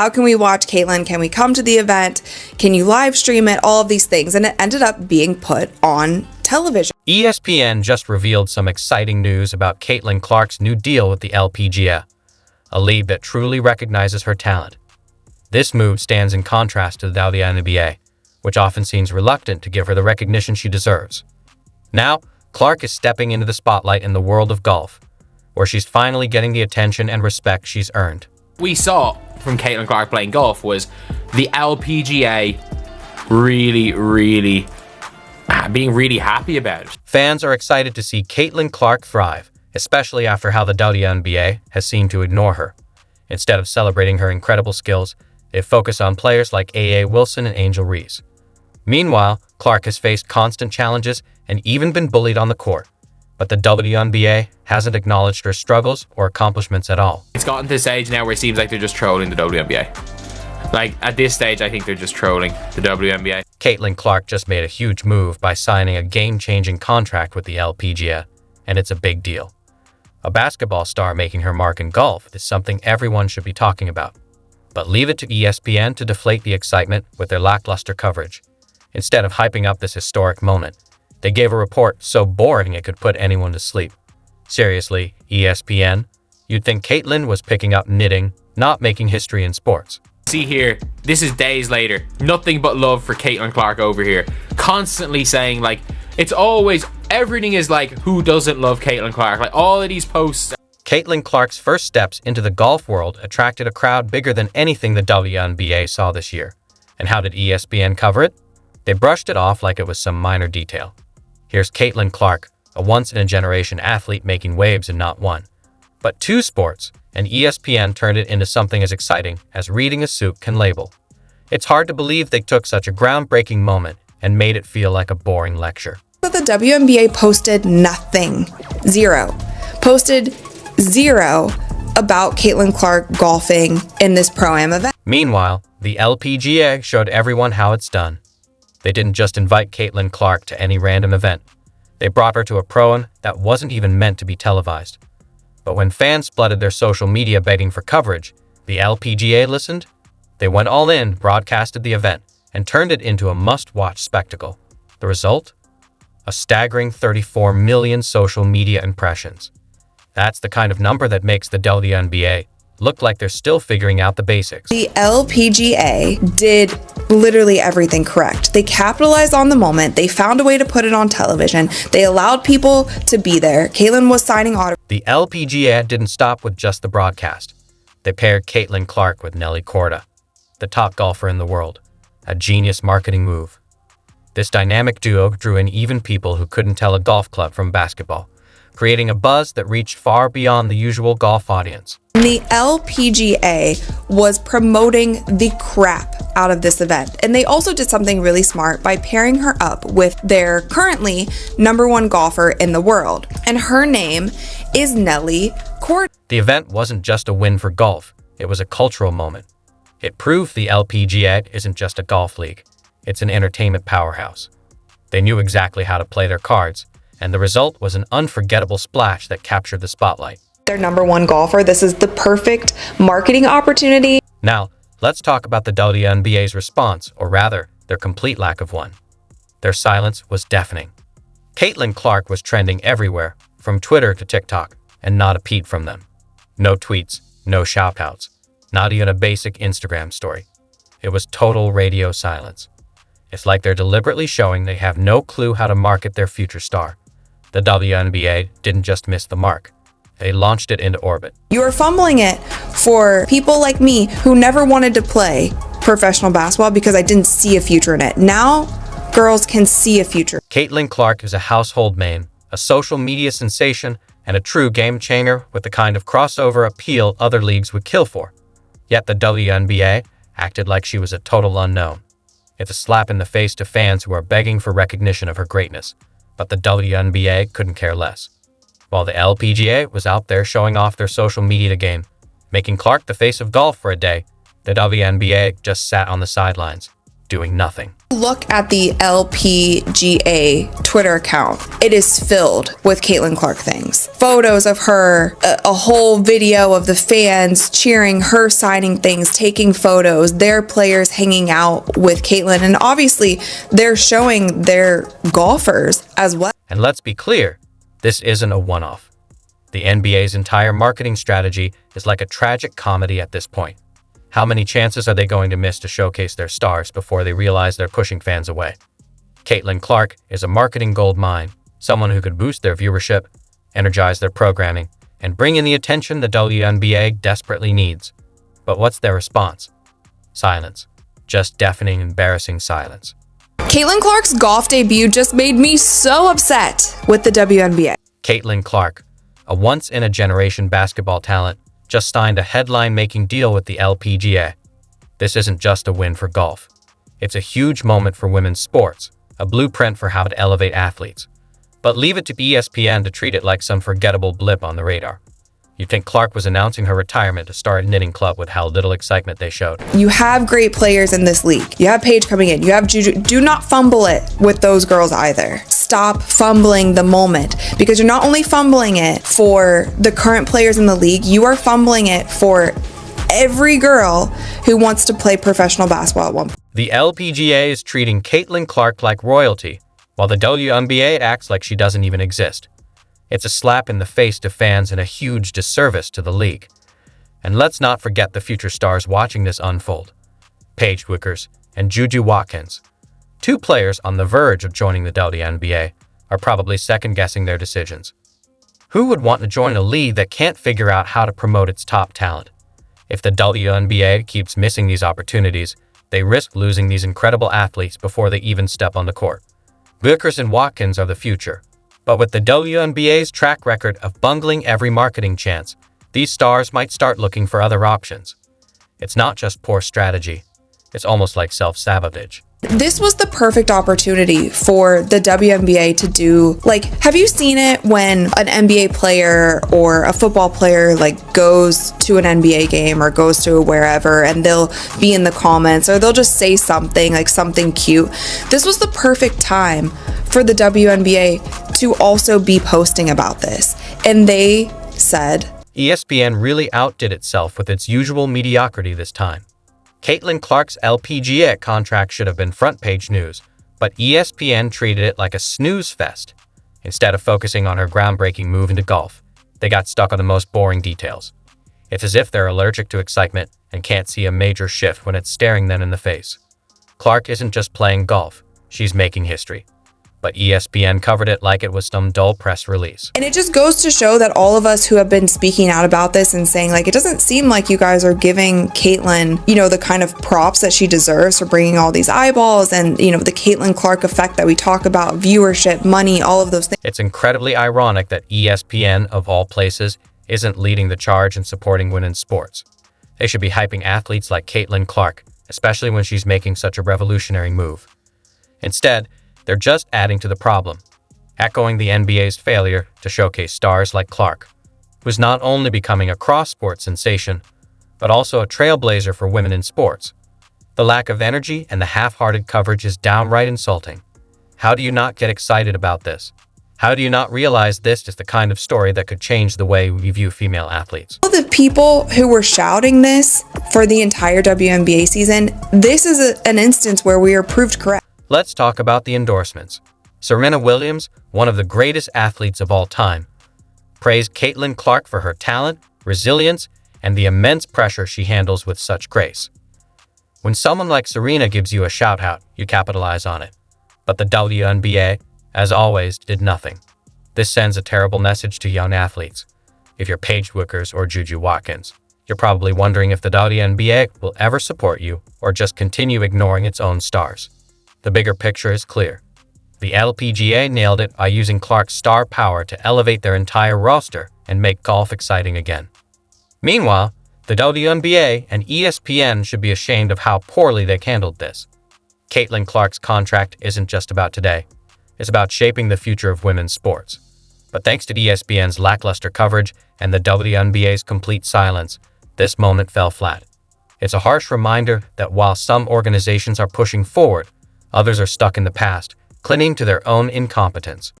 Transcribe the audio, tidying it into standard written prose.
how can we watch Caitlyn? Can we come to the event? Can you live stream it? All of these things. And it ended up being put on television. ESPN just revealed some exciting news about Caitlyn Clark's new deal with the LPGA, a league that truly recognizes her talent. This move stands in contrast to the WNBA, which often seems reluctant to give her the recognition she deserves. Now, Clark is stepping into the spotlight in the world of golf, where she's finally getting the attention and respect she's earned. We saw from Caitlyn Clark playing golf was the LPGA being really happy about it. Fans are excited to see Caitlyn Clark thrive, especially after how the WNBA has seemed to ignore her. Instead of celebrating her incredible skills, they focus on players like A.A. Wilson and Angel Reese. Meanwhile, Clark has faced constant challenges and even been bullied on the court. But the WNBA hasn't acknowledged her struggles or accomplishments at all. It's gotten to this stage now where it seems like they're just trolling the WNBA. Like, at this stage, I think they're just trolling the WNBA. Caitlyn Clark just made a huge move by signing a game-changing contract with the LPGA, and it's a big deal. A basketball star making her mark in golf is something everyone should be talking about. But leave it to ESPN to deflate the excitement with their lackluster coverage. Instead of hyping up this historic moment, they gave a report so boring it could put anyone to sleep. Seriously, ESPN, you'd think Caitlyn was picking up knitting, not making history in sports. See here, this is days later. Nothing but love for Caitlyn Clark over here. Constantly saying, like, it's always, everything is like, who doesn't love Caitlyn Clark? Like, all of these posts. Caitlyn Clark's first steps into the golf world attracted a crowd bigger than anything the WNBA saw this year. And how did ESPN cover it? They brushed it off like it was some minor detail. Here's Caitlyn Clark, a once-in-a-generation athlete making waves in not one, but two sports, and ESPN turned it into something as exciting as reading a soup can label. It's hard to believe they took such a groundbreaking moment and made it feel like a boring lecture. But the WNBA posted nothing. Posted zero about Caitlyn Clark golfing in this Pro-Am event. Meanwhile, the LPGA showed everyone how it's done. They didn't just invite Caitlyn Clark to any random event. They brought her to a Pro-Am that wasn't even meant to be televised. But when fans flooded their social media begging for coverage, the LPGA listened. They went all in, broadcasted the event, and turned it into a must-watch spectacle. The result? A staggering 34 million social media impressions. That's the kind of number that makes the WNBA look like they're still figuring out the basics. The LPGA did literally everything correct. They capitalized on the moment. They found a way to put it on television. They allowed people to be there. Caitlyn was signing autographs. The LPGA didn't stop with just the broadcast. They paired Caitlyn Clark with Nelly Korda, the top golfer in the world. A genius marketing move. This dynamic duo drew in even people who couldn't tell a golf club from basketball, creating a buzz that reached far beyond the usual golf audience. The LPGA was promoting the crap out of this event. And they also did something really smart by pairing her up with their currently #1 golfer in the world. And her name is Nelly Korda. The event wasn't just a win for golf. It was a cultural moment. It proved the LPGA isn't just a golf league. It's an entertainment powerhouse. They knew exactly how to play their cards, and the result was an unforgettable splash that captured the spotlight. Their #1 golfer. This is the perfect marketing opportunity. Now, let's talk about the WNBA's response, or rather, their complete lack of one. Their silence was deafening. Caitlyn Clark was trending everywhere, from Twitter to TikTok, and not a peep from them. No tweets, no shout-outs, not even a basic Instagram story. It was total radio silence. It's like they're deliberately showing they have no clue how to market their future star. The WNBA didn't just miss the mark. They launched it into orbit. You are fumbling it for people like me who never wanted to play professional basketball because I didn't see a future in it. Now, girls can see a future. Caitlyn Clark is a household name, a social media sensation, and a true game changer with the kind of crossover appeal other leagues would kill for. Yet the WNBA acted like she was a total unknown. It's a slap in the face to fans who are begging for recognition of her greatness, but the WNBA couldn't care less. While the LPGA was out there showing off their social media game, making Clark the face of golf for a day, the WNBA just sat on the sidelines, doing nothing. Look at the LPGA Twitter account. It is filled with Caitlin Clark things. Photos of her, a whole video of the fans cheering her, signing things, taking photos, their players hanging out with Caitlin, and obviously they're showing their golfers as well. And let's be clear, this isn't a one-off. The NBA's entire marketing strategy is like a tragic comedy at this point. How many chances are they going to miss to showcase their stars before they realize they're pushing fans away? Caitlin Clark is a marketing gold mine, someone who could boost their viewership, energize their programming, and bring in the attention the WNBA desperately needs. But what's their response? Silence. Just deafening, embarrassing silence. Caitlin Clark's golf debut just made me so upset with the WNBA. Caitlin Clark, a once-in-a-generation basketball talent, just signed a headline-making deal with the LPGA. This isn't just a win for golf. It's a huge moment for women's sports, a blueprint for how to elevate athletes. But leave it to ESPN to treat it like some forgettable blip on the radar. You'd think Clark was announcing her retirement to start a knitting club with how little excitement they showed. You have great players in this league. You have Paige coming in. You have Juju. Do not fumble it with those girls either. Stop fumbling the moment, because you're not only fumbling it for the current players in the league, you are fumbling it for every girl who wants to play professional basketball at one point. The LPGA is treating Caitlin Clark like royalty, while the WNBA acts like she doesn't even exist. It's a slap in the face to fans and a huge disservice to the league. And let's not forget the future stars watching this unfold. Paige Wickers and Juju Watkins, two players on the verge of joining the WNBA, are probably second-guessing their decisions. Who would want to join a league that can't figure out how to promote its top talent? If the WNBA keeps missing these opportunities, they risk losing these incredible athletes before they even step on the court. Wickers and Watkins are the future. But with the WNBA's track record of bungling every marketing chance, these stars might start looking for other options. It's not just poor strategy. It's almost like self-sabotage. This was the perfect opportunity for the WNBA to do, have you seen it when an NBA player or a football player goes to an NBA game or goes to wherever, and they'll be in the comments or they'll just say something something cute. This was the perfect time for the WNBA to also be posting about this. And they said, ESPN really outdid itself with its usual mediocrity this time. Caitlin Clark's LPGA contract should have been front-page news, but ESPN treated it like a snooze fest. Instead of focusing on her groundbreaking move into golf, they got stuck on the most boring details. It's as if they're allergic to excitement and can't see a major shift when it's staring them in the face. Clark isn't just playing golf, she's making history. But ESPN covered it like it was some dull press release. And it just goes to show that all of us who have been speaking out about this and saying, it doesn't seem like you guys are giving Caitlin, the kind of props that she deserves for bringing all these eyeballs and, the Caitlin Clark effect that we talk about, viewership, money, all of those things. It's incredibly ironic that ESPN, of all places, isn't leading the charge in supporting women's sports. They should be hyping athletes like Caitlin Clark, especially when she's making such a revolutionary move. Instead, they're just adding to the problem, echoing the NBA's failure to showcase stars like Clark, who's not only becoming a cross-sport sensation, but also a trailblazer for women in sports. The lack of energy and the half-hearted coverage is downright insulting. How do you not get excited about this? How do you not realize this is the kind of story that could change the way we view female athletes? The people who were shouting this for the entire WNBA season, this is an instance where we are proved correct. Let's talk about the endorsements. Serena Williams, one of the greatest athletes of all time, praised Caitlin Clark for her talent, resilience, and the immense pressure she handles with such grace. When someone like Serena gives you a shout-out, you capitalize on it. But the WNBA, as always, did nothing. This sends a terrible message to young athletes. If you're Paige Wickers or Juju Watkins, you're probably wondering if the WNBA will ever support you or just continue ignoring its own stars. The bigger picture is clear. The LPGA nailed it by using Clark's star power to elevate their entire roster and make golf exciting again. Meanwhile, the WNBA and ESPN should be ashamed of how poorly they handled this. Caitlin Clark's contract isn't just about today. It's about shaping the future of women's sports. But thanks to ESPN's lackluster coverage and the WNBA's complete silence, this moment fell flat. It's a harsh reminder that while some organizations are pushing forward, others are stuck in the past, clinging to their own incompetence.